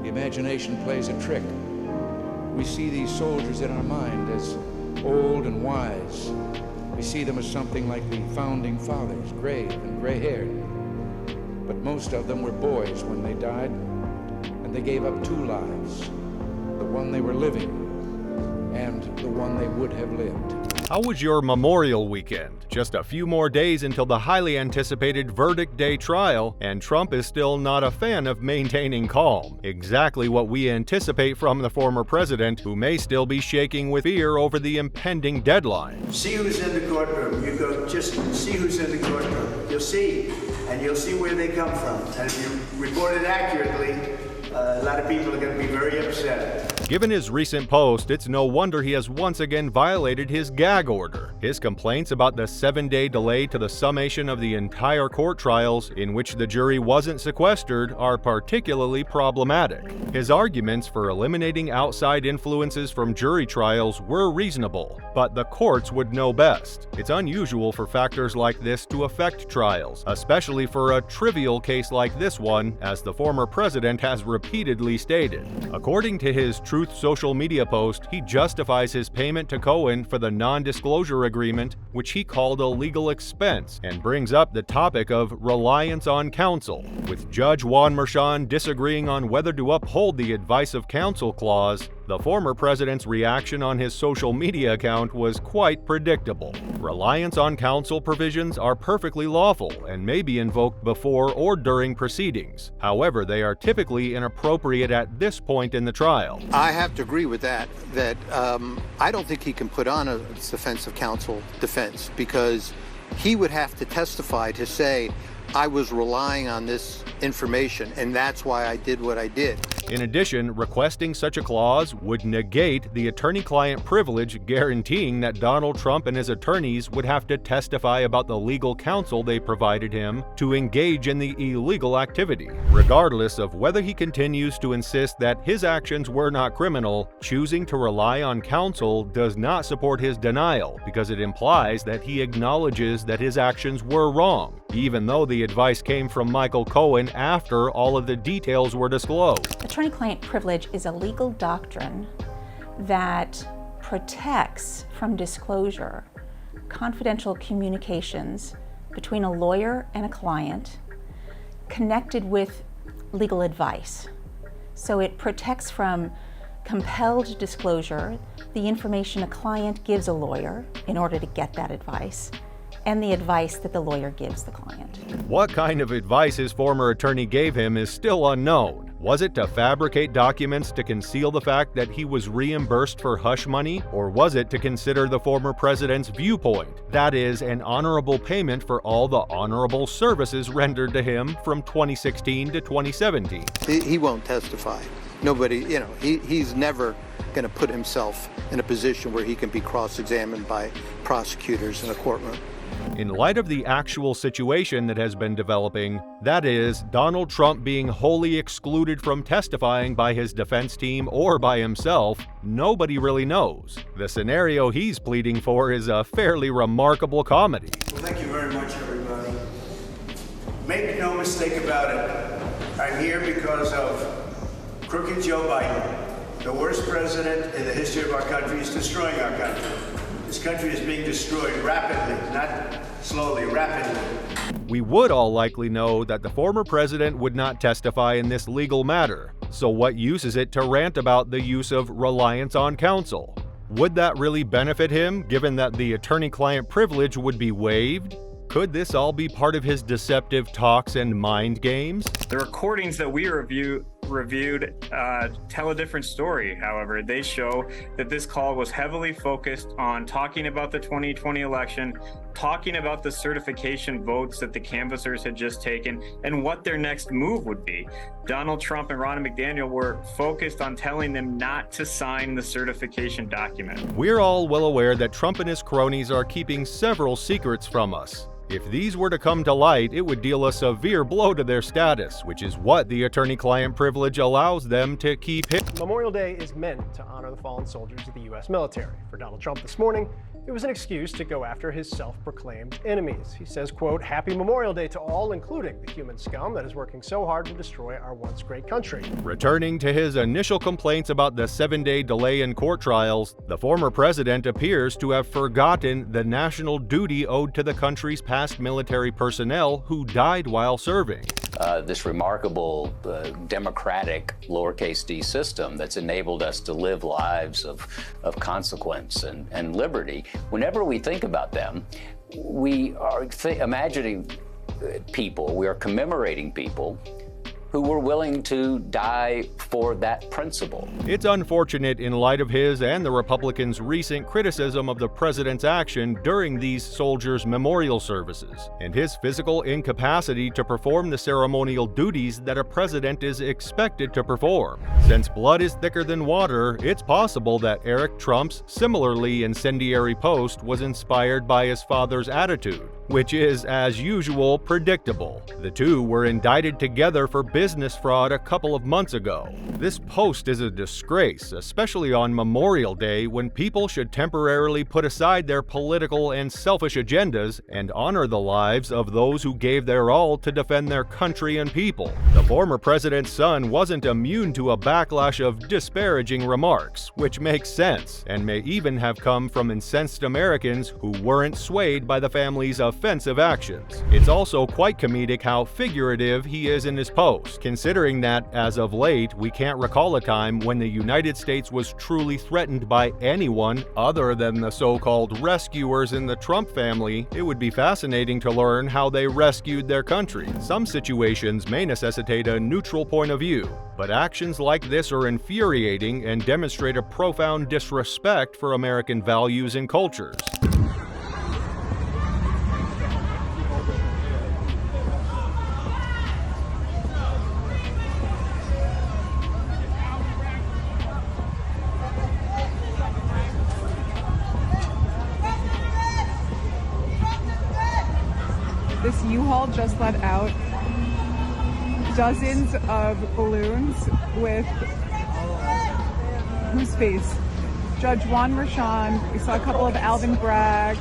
The imagination plays a trick. We see these soldiers in our mind as old and wise. We see them as something like the founding fathers, grave and gray-haired. But most of them were boys when they died, and they gave up two lives, the one they were living and the one they would have lived. How was your Memorial weekend? Just a few more days until the highly anticipated verdict day trial, and Trump is still not a fan of maintaining calm. Exactly what we anticipate from the former president, who may still be shaking with fear over the impending deadline. See who's in the courtroom. You go just see who's in the courtroom. You'll see, and you'll see where they come from. And if you report it accurately, a lot of people are going to be very upset. Given his recent post, it's no wonder he has once again violated his gag order. His complaints about the 7-day delay to the summation of the entire court trials, in which the jury wasn't sequestered, are particularly problematic. His arguments for eliminating outside influences from jury trials were reasonable, but the courts would know best. It's unusual for factors like this to affect trials, especially for a trivial case like this one, as the former president has repeatedly stated. According to his Truth social media post, he justifies his payment to Cohen for the non-disclosure agreement, which he called a legal expense, and brings up the topic of reliance on counsel, with Judge Juan Merchan disagreeing on whether to uphold the advice of counsel clause. The former president's reaction on his social media account was quite predictable. Reliance on counsel provisions are perfectly lawful and may be invoked before or during proceedings. However, they are typically inappropriate at this point in the trial. I have to agree with that I don't think he can put on a defense of counsel defense, because he would have to testify to say, I was relying on this information, and that's why I did what I did. In addition, requesting such a clause would negate the attorney-client privilege, guaranteeing that Donald Trump and his attorneys would have to testify about the legal counsel they provided him to engage in the illegal activity. Regardless of whether he continues to insist that his actions were not criminal, choosing to rely on counsel does not support his denial, because it implies that he acknowledges that his actions were wrong, even though the advice came from Michael Cohen after all of the details were disclosed. Attorney-client privilege is a legal doctrine that protects from disclosure confidential communications between a lawyer and a client connected with legal advice. So it protects from compelled disclosure the information a client gives a lawyer in order to get that advice, and the advice that the lawyer gives the client. What kind of advice his former attorney gave him is still unknown. Was it to fabricate documents to conceal the fact that he was reimbursed for hush money, or was it to consider the former president's viewpoint, that is, an honorable payment for all the honorable services rendered to him from 2016 to 2017? He won't testify. Nobody, he's never going to put himself in a position where he can be cross-examined by prosecutors in a courtroom. In light of the actual situation that has been developing, that is, Donald Trump being wholly excluded from testifying by his defense team or by himself, nobody really knows. The scenario he's pleading for is a fairly remarkable comedy. Well, thank you very much, everybody. Make no mistake about it. I'm here because of crooked Joe Biden. The worst president in the history of our country is destroying our country. This country is being destroyed rapidly, not slowly, rapidly. We would all likely know that the former president would not testify in this legal matter, so what use is it to rant about the use of reliance on counsel? Would that really benefit him, given that the attorney-client privilege would be waived? Could this all be part of his deceptive talks and mind games? The recordings that we reviewed tell a different story, however. They show that this call was heavily focused on talking about the 2020 election, talking about the certification votes that the canvassers had just taken, and what their next move would be. Donald Trump and Ronna McDaniel were focused on telling them not to sign the certification document. We're all well aware that Trump and his cronies are keeping several secrets from us. If these were to come to light, it would deal a severe blow to their status, which is what the attorney-client privilege allows them to keep hidden. Memorial Day is meant to honor the fallen soldiers of the U.S. military. For Donald Trump this morning, it was an excuse to go after his self-proclaimed enemies. He says, quote, "Happy Memorial Day to all, including the human scum that is working so hard to destroy our once great country." Returning to his initial complaints about the 7-day delay in court trials, the former president appears to have forgotten the national duty owed to the country's past military personnel who died while serving. This remarkable democratic lowercase d system that's enabled us to live lives of consequence and liberty. Whenever we think about them, we are imagining people, we are commemorating people who were willing to die for that principle. It's unfortunate in light of his and the Republicans' recent criticism of the president's action during these soldiers' memorial services, and his physical incapacity to perform the ceremonial duties that a president is expected to perform. Since blood is thicker than water, it's possible that Eric Trump's similarly incendiary post was inspired by his father's attitude, which is, as usual, predictable. The two were indicted together for business fraud a couple of months ago. This post is a disgrace, especially on Memorial Day when people should temporarily put aside their political and selfish agendas and honor the lives of those who gave their all to defend their country and people. The former president's son wasn't immune to a backlash of disparaging remarks, which makes sense, and may even have come from incensed Americans who weren't swayed by the family's offensive actions. It's also quite comedic how figurative he is in his post, considering that, as of late, we can't recall a time when the United States was truly threatened by anyone other than the so-called rescuers in the Trump family. It would be fascinating to learn how they rescued their country. Some situations may necessitate a neutral point of view, but actions like this are infuriating and demonstrate a profound disrespect for American values and cultures. This U-Haul just let out dozens of balloons with whose face? Judge Juan Merchan. We saw a couple of Alvin Bragg.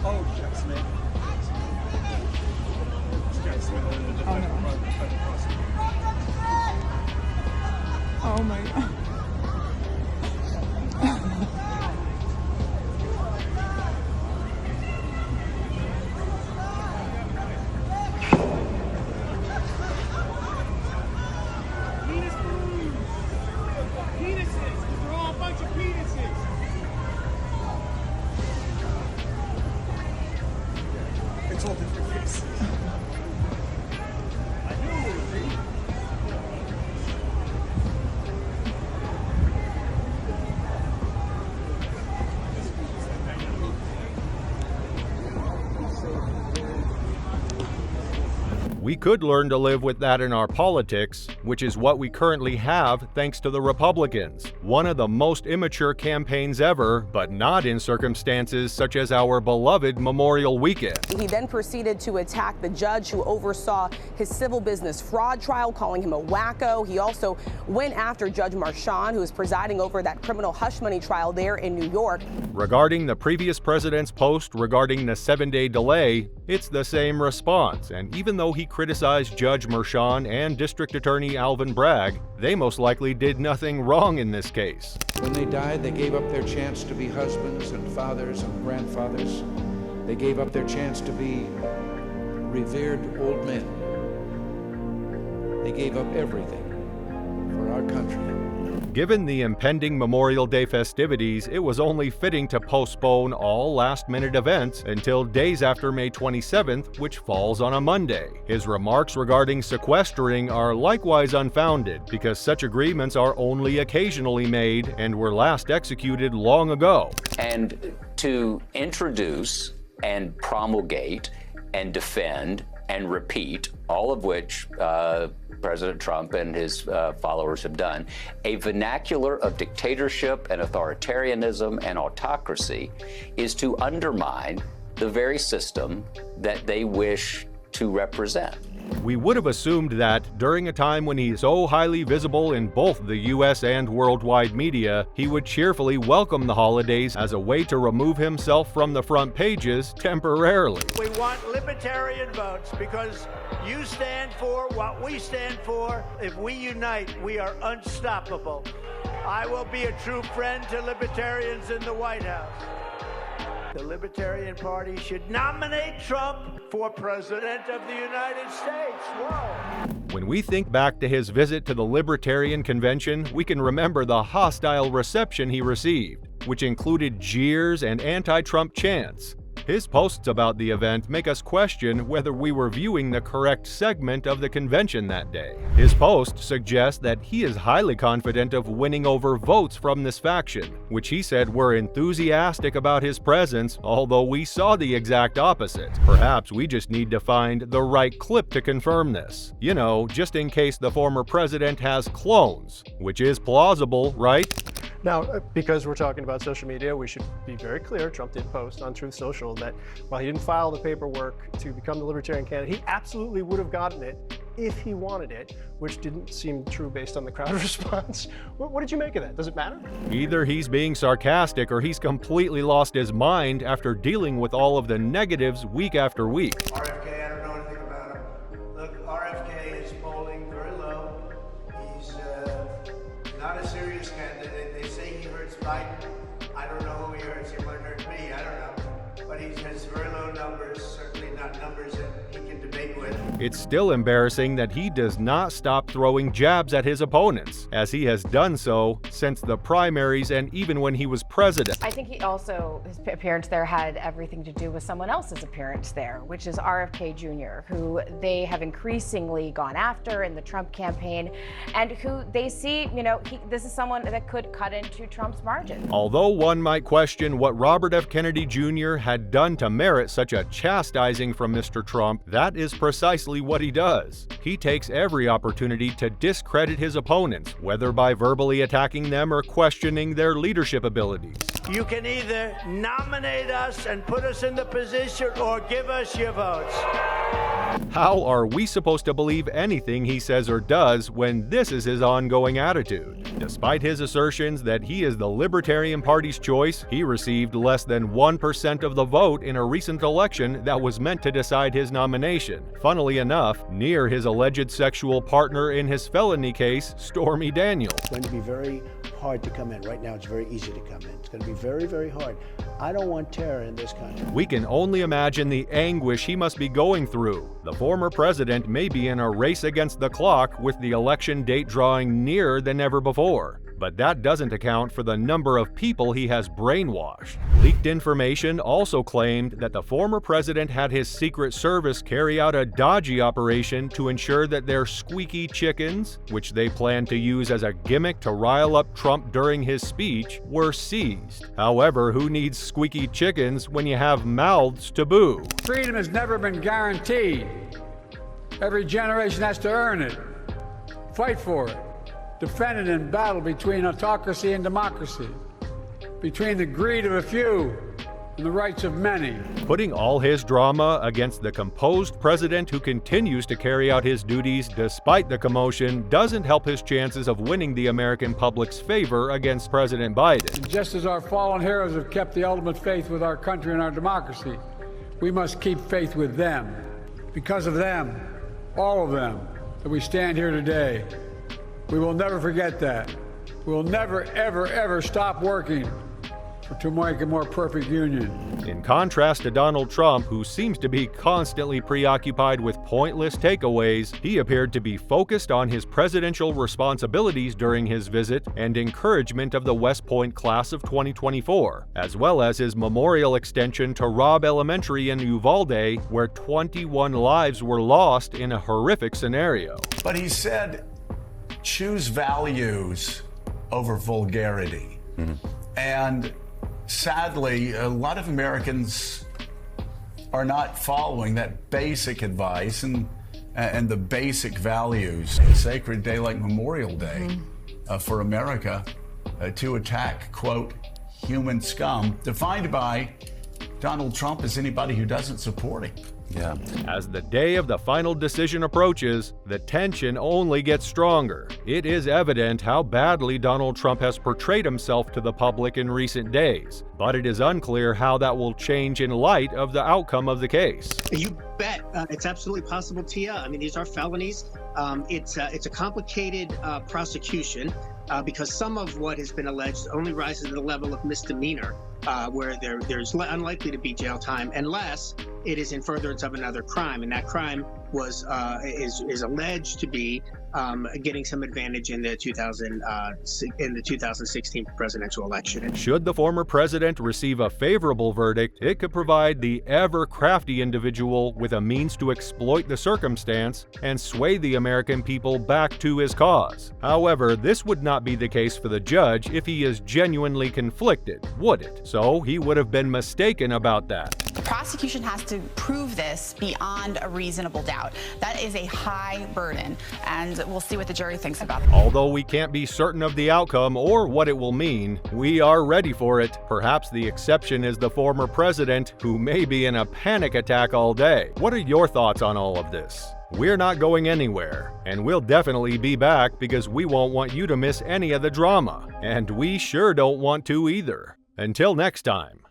Oh no. Oh my God. We could learn to live with that in our politics, which is what we currently have thanks to the Republicans. One of the most immature campaigns ever, but not in circumstances such as our beloved Memorial Weekend. He then proceeded to attack the judge who oversaw his civil business fraud trial, calling him a wacko. He also went after Judge Merchan, who is presiding over that criminal hush money trial there in New York. Regarding the previous president's post regarding the 7-day delay, it's the same response, and even though he criticized Judge Merchan and District Attorney Alvin Bragg, they most likely did nothing wrong in this case. When they died, they gave up their chance to be husbands and fathers and grandfathers. They gave up their chance to be revered old men. They gave up everything for our country. Given the impending Memorial Day festivities, it was only fitting to postpone all last-minute events until days after May 27th, which falls on a Monday. His remarks regarding sequestering are likewise unfounded, because such agreements are only occasionally made and were last executed long ago. And to introduce and promulgate and defend and repeat, all of which President Trump and his followers have done, a vernacular of dictatorship and authoritarianism and autocracy is to undermine the very system that they wish to represent. We would have assumed that, during a time when he's so highly visible in both the US and worldwide media, he would cheerfully welcome the holidays as a way to remove himself from the front pages temporarily. We want libertarian votes because you stand for what we stand for. If we unite, we are unstoppable. I will be a true friend to libertarians in the White House. The Libertarian Party should nominate Trump for President of the United States. Whoa. When we think back to his visit to the Libertarian Convention, we can remember the hostile reception he received, which included jeers and anti-Trump chants. His posts about the event make us question whether we were viewing the correct segment of the convention that day. His post suggests that he is highly confident of winning over votes from this faction, which he said were enthusiastic about his presence, although we saw the exact opposite. Perhaps we just need to find the right clip to confirm this. You know, just in case the former president has clones, which is plausible, right? Now, because we're talking about social media, we should be very clear. Trump did post on Truth Social that while he didn't file the paperwork to become the Libertarian candidate, he absolutely would have gotten it if he wanted it, which didn't seem true based on the crowd response. What did you make of that? Does it matter? Either he's being sarcastic or he's completely lost his mind after dealing with all of the negatives week after week. RFK, I don't know anything about him. Look, RFK is polling very low. He's not a serious candidate. They say he hurts Biden. I don't know who he hurts. He might hurt me. I don't know. But he has very low numbers, certainly not numbers that he can debate with. It's still embarrassing that he does not stop throwing jabs at his opponents, as he has done so since the primaries and even when he was president. I think he also, his appearance there had everything to do with someone else's appearance there, which is RFK Jr., who they have increasingly gone after in the Trump campaign, and who they see, you know, this is someone that could cut into Trump's margin. Although one might question what Robert F. Kennedy Jr. had done to merit such a chastising from Mr. Trump, that is precisely what he does. He takes every opportunity to discredit his opponents, whether by verbally attacking them or questioning their leadership abilities. You can either nominate us and put us in the position or give us your votes. How are we supposed to believe anything he says or does when this is his ongoing attitude? Despite his assertions that he is the Libertarian Party's choice, he received less than 1% of the vote in a recent election that was meant to decide his nomination. Funnily enough, near his alleged sexual partner in his felony case, Stormy Daniels. It's going to be very hard to come in. Right now, it's very easy to come in. It's going to be very, very hard. I don't want terror in this country. We can only imagine the anguish he must be going through. The former president may be in a race against the clock with the election date drawing nearer than ever before. But that doesn't account for the number of people he has brainwashed. Leaked information also claimed that the former president had his Secret Service carry out a dodgy operation to ensure that their squeaky chickens, which they planned to use as a gimmick to rile up Trump during his speech, were seized. However, who needs squeaky chickens when you have mouths to boo? Freedom has never been guaranteed. Every generation has to earn it, fight for it, defend it in battle between autocracy and democracy, between the greed of a few and the rights of many. Putting all his drama against the composed president who continues to carry out his duties despite the commotion doesn't help his chances of winning the American public's favor against President Biden. And just as our fallen heroes have kept the ultimate faith with our country and our democracy, we must keep faith with them. Because of them, all of them, that we stand here today. We will never forget that. We will never, ever, ever stop working to make a more perfect union. In contrast to Donald Trump, who seems to be constantly preoccupied with pointless takeaways, he appeared to be focused on his presidential responsibilities during his visit and encouragement of the West Point class of 2024, as well as his memorial extension to Robb Elementary in Uvalde, where 21 lives were lost in a horrific scenario. But he said, choose values over vulgarity. And sadly, a lot of Americans are not following that basic advice and the basic values. A sacred day like Memorial Day for America to attack, quote, human scum, defined by Donald Trump as anybody who doesn't support him. Yeah. As the day of the final decision approaches, the tension only gets stronger. It is evident how badly Donald Trump has portrayed himself to the public in recent days, but it is unclear how that will change in light of the outcome of the case. You bet. It's absolutely possible, Tia. I mean, these are felonies. It's a complicated prosecution because some of what has been alleged only rises to the level of misdemeanor, where there's unlikely to be jail time unless it is in furtherance of another crime, and that crime is alleged to be getting some advantage in the 2016 presidential election. Should the former president receive a favorable verdict, it could provide the ever-crafty individual with a means to exploit the circumstance and sway the American people back to his cause. However, this would not be the case for the judge if he is genuinely conflicted, would it? So he would have been mistaken about that. The prosecution has to prove this beyond a reasonable doubt. That is a high burden, and we'll see what the jury thinks about it. Although we can't be certain of the outcome or what it will mean, we are ready for it. Perhaps the exception is the former president, who may be in a panic attack all day. What are your thoughts on all of this? We're not going anywhere, and we'll definitely be back because we won't want you to miss any of the drama, and we sure don't want to either. Until next time.